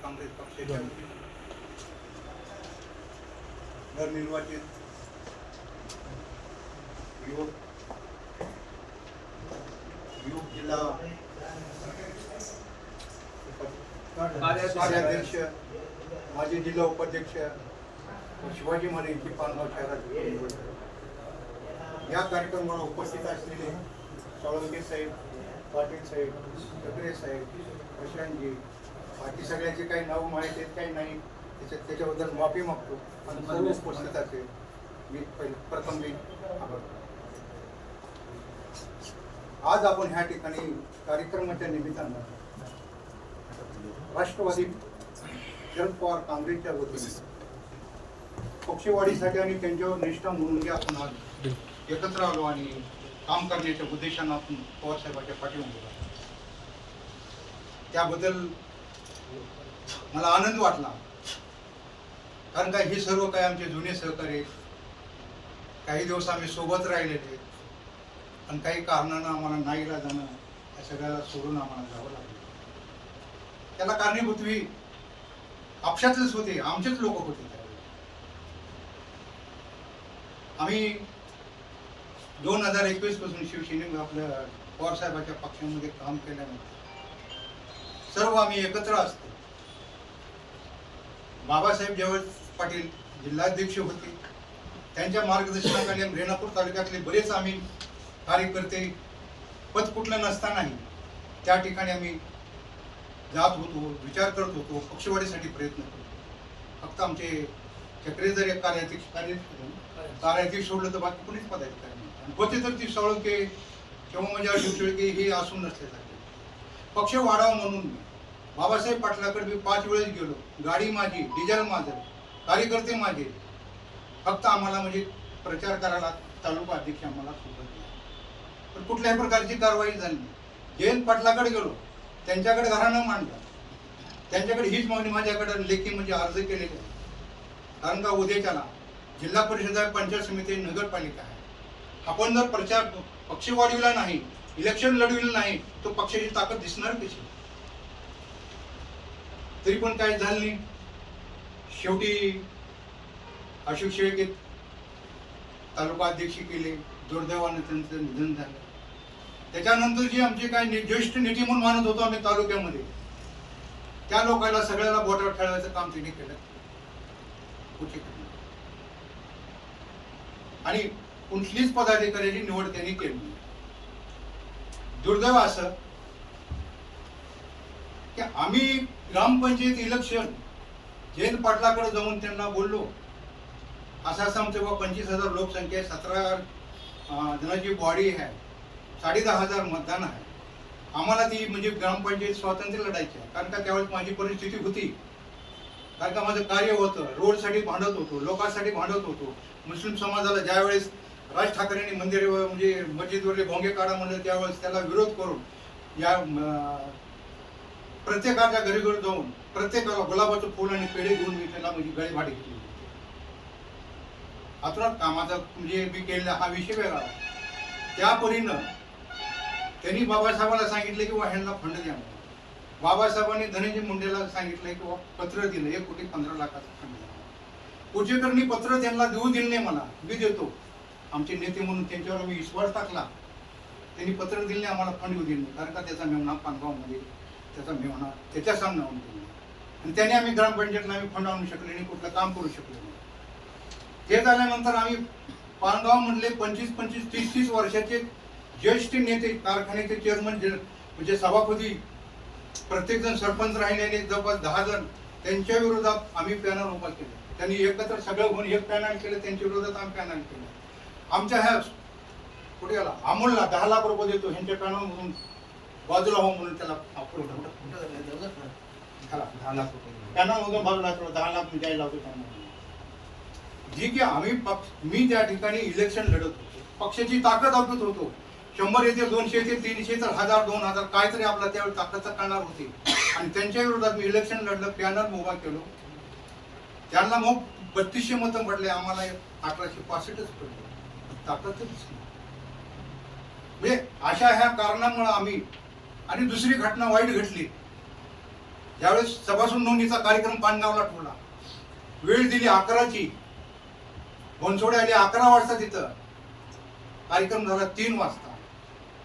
काँग्रेस पक्षाच्या नवनिर्वाचित युवक जिल्हा कार्याध्यक्ष, माजी जिल्हा उपाध्यक्ष शिवाजी महाराजांची पानगाव शहरात या कार्यक्रमाला उपस्थित असलेले साळुंखे साहेब, पाटील साहेब, ठाकरे साहेब, प्रशांतजी, बाकी सगळ्यांचे काही नाव माहीत आहेत, काही नाही, त्याच्याबद्दल माफी मागतो. आणि सर्व उपस्थित असेल मी प्रथम आभार. आज आपण ह्या ठिकाणी कार्यक्रमाच्या निमित्तानं राष्ट्रवादी शरद पवार काँग्रेसच्या वतीने पक्षवाढीसाठी आणि त्यांच्यावर निष्ठा म्हणून आपण आज एकत्र आलो आणि काम करण्याच्या उद्देशानं आपण पवार साहेबांच्या पाठीमागे आलो. त्याबद्दल मला आनंद वाटला, कारण काय हे सर्व काय आमचे जुने सहकारी, काही दिवस आम्ही सोबत राहिलेले आणि काही कारणानं आम्हाला नाईला जाणं या सगळ्याला सोडून आम्हाला जावं लागलं. त्याला कारणीभूत आपशातच होते, आमचेच लोक होते. आम्ही 2021 पासून शिवसेने आपल्या पवार साहेबांच्या पक्षामध्ये काम केल्यानंतर सर्व आम्ही एकत्र असतो. बाबासाहेब जवळ पाटील जिल्हाध्यक्ष होते, त्यांच्या मार्गदर्शनाखाली रेणापूर तालुक्यातले बरेच आम्ही कार्यकर्ते पद कुठलं नसतानाही त्या ठिकाणी आम्ही जात होतो, विचार करत होतो, पक्षवाढीसाठी प्रयत्न करतो. फक्त आमचे चक्रे जर एक कार्याध्यक्ष सोडलं तर बाकी कोणीच पदाधिकारी नाही. आणि होते तर ती साळुंखे किंवा म्हणजे शिवशेळके हे असून नसल्यासारखे. पक्ष वाढावा म्हणून बाबासाहेब पाटलाकडे मी 5 वेळेस गेलो. गाडी माझी, डिझेल माझं, कार्यकर्ते माझे. फक्त आम्हाला म्हणजे प्रचार करायला तालुका अध्यक्ष आम्हाला सोबत दिला, पण कुठल्याही प्रकारची कारवाई झाली नाही. जयंत पाटलाकडे गेलो, त्यांच्याकडे घराणं मांडलं, त्यांच्याकडे हीच मागणी माझ्याकडे लेखी म्हणजे अर्ज केलेले आहे. कारण का उद्याच्याला जिल्हा परिषद आहे, पंचायत समिती, नगरपालिका आहे. आपण जर प्रचार पक्ष वाढविला नाही, इलेक्शन लढविलं नाही, तो पक्षाची ताकद दिसणार कशी? तरी पण काय झालं नाही. शेवटी अशोक शेळके तालुका अध्यक्ष केले, दुर्दैवानं त्यांचं निधन झालं. त्याच्यानंतर जी आमचे काय ज्येष्ठ नेते म्हणून मानत होतो आम्ही तालुक्यामध्ये, त्या लोकांना सगळ्याला बोटावर ठेवायचं काम त्यांनी केलं आणि कुठलीच पदाधिकाऱ्याची निवड त्यांनी केली. दुर्दैव असं की आम्ही ग्रामपंचायत इलेक्शन जयंत पाटलाकडे जाऊन त्यांना बोललो, असं आमचं 25,000 लोकसंख्या आहे, 17 जणांची बॉडी आहे, 10,500 मतदान आहे. आम्हाला ती म्हणजे ग्रामपंचायत स्वातंत्र्य लढायची आहे. कारण का त्यावेळेस माझी परिस्थिती होती, कारण का माझं कार्य होतं, रोडसाठी भांडत होतो, लोकांसाठी भांडत होतो. मुस्लिम समाजाला ज्यावेळेस राज ठाकरेंनी मंदिर म्हणजे मस्जिदवरले भोंगे काढा म्हणलं, त्यावेळेस त्याला विरोध करून या प्रत्येकाच्या घरी घरी जाऊन प्रत्येकाला गुलाबाचं फुल आणि पेढे घेऊन मी त्याला म्हणजे गळीभाटी केली. अतुरात कामाचा म्हणजे मी केलेला हा विषय वेगळा. त्या परीनं त्यांनी बाबासाहेबांना सांगितलं की ह्यांना फंड द्या. बाबासाहेबांनी धनंजय मुंडेला सांगितलं की पत्र दिलं, 1,15,00,000 फंड द्या. कोचेकरनी पत्र त्यांना देऊ दिलं नाही, मला मी देतो. आमचे नेते म्हणून त्यांच्यावर मी विश्वास टाकला, त्यांनी पत्र दिले, आम्हाला फंड येऊ दिले. कारण का त्याचा मेवणा पानगावमध्ये त्याचा मेवणा त्याच्या सामना होऊन दिला आणि त्याने आम्ही ग्रामपंचायतला आम्ही फंड आणू शकले नाही, कुठलं काम करू शकलो नाही. ते झाल्यानंतर आम्ही पानगाव मधले 25-25, 30-30 वर्षाचे ज्येष्ठ नेते, कारखान्याचे चेअरमन म्हणजे सभापती, प्रत्येक जण सरपंच राहिलेले जवळपास 10 जण, त्यांच्या विरोधात आम्ही पॅनल उभा केलं. त्यांनी एकत्र सगळं होऊन एक पॅनल केलं, त्यांच्या विरोधात आम्ही पॅनल केलं. आमच्या ह्या कुठे गेला अमोलला 10 लाख रुपये देतो, ह्यांच्या पॅनल म्हणून बाजूला हो म्हणून त्याला 10 लाख रुपये पॅनल मधून बाजूला 10 लाख मी द्यायला लावतो त्यांना. जी की आम्ही मी त्या ठिकाणी इलेक्शन लढत होतो, पक्षाची ताकद दाखवत होतो. 100 येते, 200 येते, 300 तर 1000, 2000 काहीतरी आपला त्यावेळी ताकद करणार होती. आणि त्यांच्या विरोधात मी इलेक्शन लढलं, पॅनल उभा केलो. त्यांना मग 3200 मतं पडले, आम्हाला 1865च पडले. ताकदच नाही. म्हणजे अशा ह्या कारणामुळे आम्ही. आणि दुसरी घटना वाईट घडली, ज्यावेळेस सभासद नोंदणीचा कार्यक्रम पानगावला ठेवला, वेळ दिली 11ची, बनसोडे आले 11 वाजता, तिथं कार्यक्रम झाला 3 वाजता.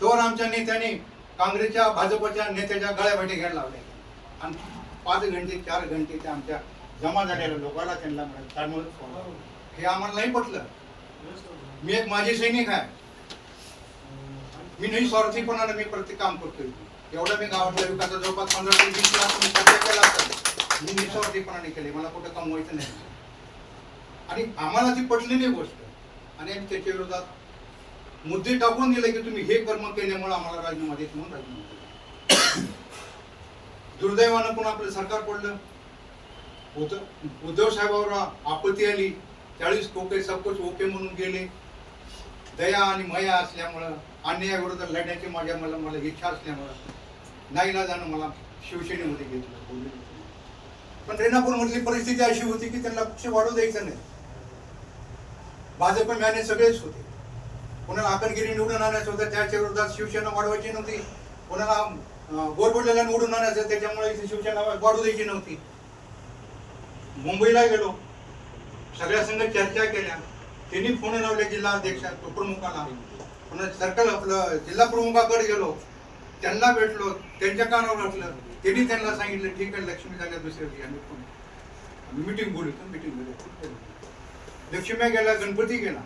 तोवर आमच्या नेत्याने काँग्रेसच्या भाजपच्या नेत्याच्या गळ्याभेटी घ्यायला लावल्या आणि 5 घंटे 4 घंटे त्या आमच्या जमा झालेल्या लोकांना त्यांना हे आम्हाला नाही पटलं. मी एक माजी सैनिक आहे, मी नाही स्वार्थीपणाने मी प्रत्येक काम करतोय. एवढा मी गावातल्या विकासाचा जवळपास 15 ते 20 लाख मी खर्च केला असता, मी निस्वार्थीपणाने केले, मला कुठं कमवायचं नाही. आणि आम्हाला ती पटली नाही गोष्ट आणि आम्ही त्याच्या विरोधात मुद्दे टाकून दिले की तुम्ही हे कर्म केल्यामुळे आम्हाला राजीनामा देत म्हणून राजीनामा दिला. दुर्दैवानं पण आपलं सरकार पडलं. उद्धव साहेबांवर आपत्ती आली, 40 कोके सबकुच ओके म्हणून गेले. दया आणि मया असल्यामुळं, अन्यायाविरोधात लढण्याची मला इच्छा असल्यामुळं नाईलाजानं मला शिवसेनेमध्ये घेतलं. पण रेणापूरमधली परिस्थिती अशी होती की त्यांना पक्ष वाढू द्यायचं नाही. भाजप मॅने सगळेच होते, कोणाला आकरगिरी निवडून आणायचं होतं, त्याच्या विरोधात शिवसेना वाढवायची नव्हती. कोणाला बोरबडलेला निवडून आणायचं, त्याच्यामुळे इथे शिवसेना वाढू द्यायची नव्हती. मुंबईला गेलो, सगळ्या संघ चर्चा केल्या, त्यांनी फोन लावले जिल्हा अध्यक्ष प्रमुखाला, पुन्हा सर्कल आपलं जिल्हा प्रमुखाकडे गेलो, त्यांना भेटलो, त्यांच्या कानावर घातलं, त्यांनी त्यांना सांगितलं ठीक आहे लक्ष्मी झाल्या दुसऱ्या दिवशी आम्ही फोन मिटिंग बोलतो मिटिंग लक्ष्मी गेला, गणपती गेला.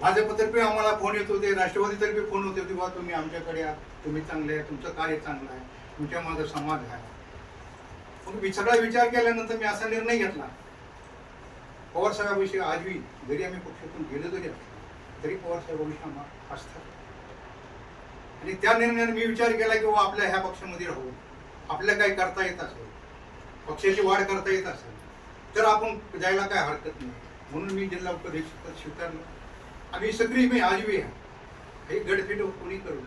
भाजपतर्फे आम्हाला फोन येत होते, राष्ट्रवादीतर्फे फोन होते, किंवा तुम्ही आमच्याकडे या, तुम्ही चांगले आहे, तुमचं कार्य चांगलं आहे, तुमच्या माझा समाज आहे. मग मी सगळा विचार केल्यानंतर मी असा निर्णय घेतला, पवार साहेबांविषयी आजही जरी आम्ही पक्षातून गेलो जरी तरी पवार साहेबांविषयी आम्हाला आस्था. आणि त्या निर्णयाने मी विचार केला की आपल्या ह्या पक्षामध्ये राहू, आपल्याला काही करता येत असेल, पक्षाची वाढ करता येत असेल तर आपण जायला काय हरकत नाही. म्हणून मी जिल्हा उपाध्यक्ष स्वीकारलं आणि सक्रिय मी आजही आहे. हे गडफेट कोणी करू